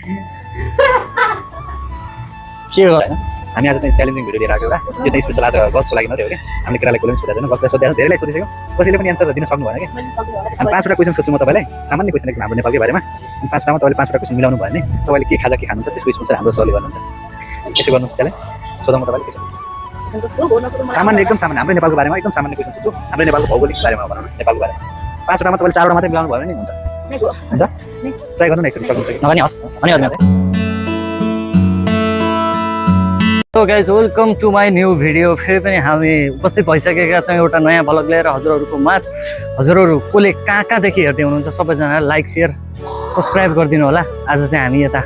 के गर्नु हामी आज चाहिँ च्यालेन्जिङ भिडियो लिएर आएको एउटा यो चाहिँ स्पेसल आज गर्ल्सको लागि मात्रै हो कि हामीले केटालाई कसैले पनि सोधेको छैन गर्ल्सलाई सोधेको धेरैलाई सोधिसक्यो कसैले पनि एन्सर दिन सक्नु भएन कि अनि 5वटा क्वेसन सोध्छु म तपाईँलाई सामान्य क्वेसन एकदम हाम्रो नेपालकै बारेमा अनि 5वटामा तपाईँले 5वटा क्वेसन मिलाउनु भयो भने तपाईँले के खाजा के खानुहुन्छ त्यसको स्पोन्सर हाम्रो सरले गर्नुहुन्छ त्यसो गर्नु च्यालेन्ज सोधौँ म तपाईँले के सामान्य एकदम सामान्य हाम्रो नेपालको बारेमा एकदम सामान्य क्वेसन सोध्छु हाम्रो नेपालको भौगोलिक बारेमा भनौँ न नेपालको बारेमा 5वटामा तपाईँले 4वटा मात्रै मिलाउनु भयो भने हुन्छ हुन्छ ट्राई गर्नु न एकचोटि सक्नुहुन्छ कि नगर्ने हस् अनि so guys welcome to my new video फेरि पनि हामी उपस्थित भइसकेका छौँ एउटा नयाँ भ्लग लिएर हजुरहरूको माझ हजुरहरू कसले कहाँ कहाँदेखि हेर्दै हुनुहुन्छ सबैजना लाइक सेयर सब्सक्राइब गरिदिनु होला आज चाहिँ हामी यता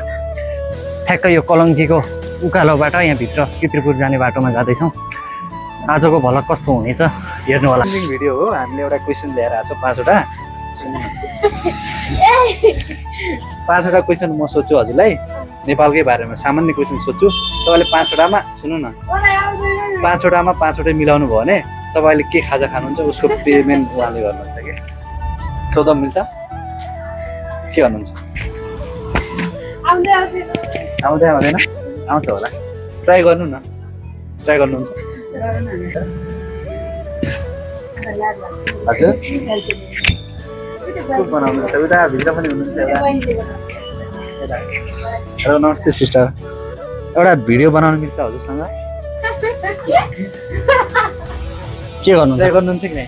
ठ्याक्कै यो कलङ्कीको उकालोबाट यहाँभित्र किर्तिपुर जाने बाटोमा जाँदैछौँ आजको भ्लग कस्तो हुनेछ हेर्नु होला भिडियो हो हामीले एउटा क्वेसन लिएर आएको छौँ 5वटा 5वटा क्वेसन म सोध्छु हजुरलाई नेपालकै बारेमा सामान्य क्वेसन सोध्छु तपाईँले 5वटामा सुन्नु न 5वटामा 5वटै मिलाउनु भयो भने तपाईँले के खाजा खानुहुन्छ उसको पेमेन्ट उहाँले गर्नुहुन्छ कि सोध्दा मिल्छ के गर्नुहुन्छ आउँदै आउँदैन आउँछ होला ट्राई गर्नु न ट्राई गर्नुहुन्छ हजुर को बनाउनुहुन्छ उता भित्र पनि हुनुहुन्छ हेलो नमस्ते सिस्टर एउटा भिडियो बनाउनु मिल्छ हजुरसँग के गर्नुहुन्छ ट्राई गर्नुहुन्छ कि नै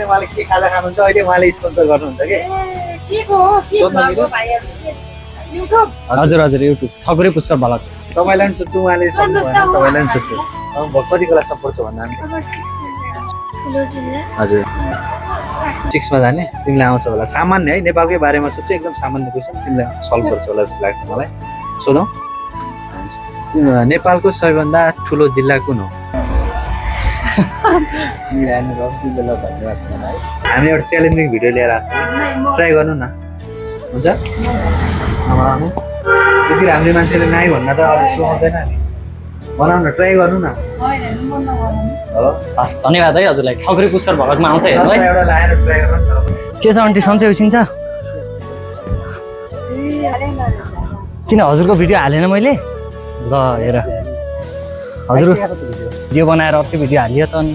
उहाँले के खाजा खानुहुन्छ अहिले उहाँले स्पोन्सर गर्नुहुन्छ कि हजुर हजुर युट्युब ठकुरी पुष्कर भ्लग तपाईँलाई पनि सोध्छु उहाँले सोध्नु भएन तपाईँलाई पनि सोध्छु कति क्लास सपोर्ट छ भन्दा हजुर 6मा जाने तिमीलाई आउँछ होला सामान्य है नेपालकै बारेमा सोध्छु एकदम सामान्य क्वेसन तिमीलाई सल्भ गर्छ होला जस्तो लाग्छ मलाई सोधौँ नेपालको सबैभन्दा ठुलो जिल्ला कुन हो हामी एउटा च्यालेन्जिङ भिडियो लिएर आएको छौँ ट्राई गर्नु न हुन्छ यति राम्रो मान्छेले नाइ भन्न त अब सुहाउँदैन नि बनाउनु न ट्राई गर्नु न हो हस् धन्यवाद है हजुरलाई ठकुरी पुष्कर भ्लगमा आउँछ हेर्नु है एउटा लाएर ट्राई गर्नु न के छ आन्टी सन्चै उसिन्छ किन हजुरको भिडियो हालेन मैले ल हेर हजुर भिडियो बनाएर अर्कै भिडियो हालियो त अनि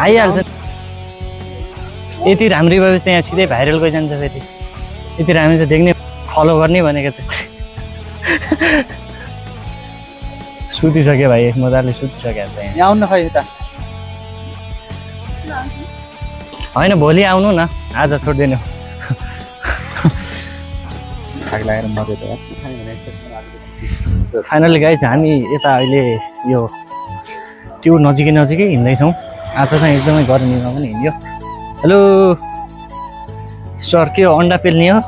आइहाल्छ यति राम्री भएपछि यहाँ सिधै भाइरल गइजान्छ फेरि यति राम्री त देख्ने फलो गर्ने भनेको त्यस्तै सुतिसक्यो भाइ मजाले सुतिसक्यो छ यहाँ आउनु न खै यता होइन भोलि आउनु न आज छोडिदिनु फाइनली गाइज हामी यता अहिले यो त्यो नजिकै हिँड्दैछौँ आज चाहिँ एकदमै गर्मीमा पनि हिँड्यो हेलो स्टर के हो अन्डा पेल्ने हो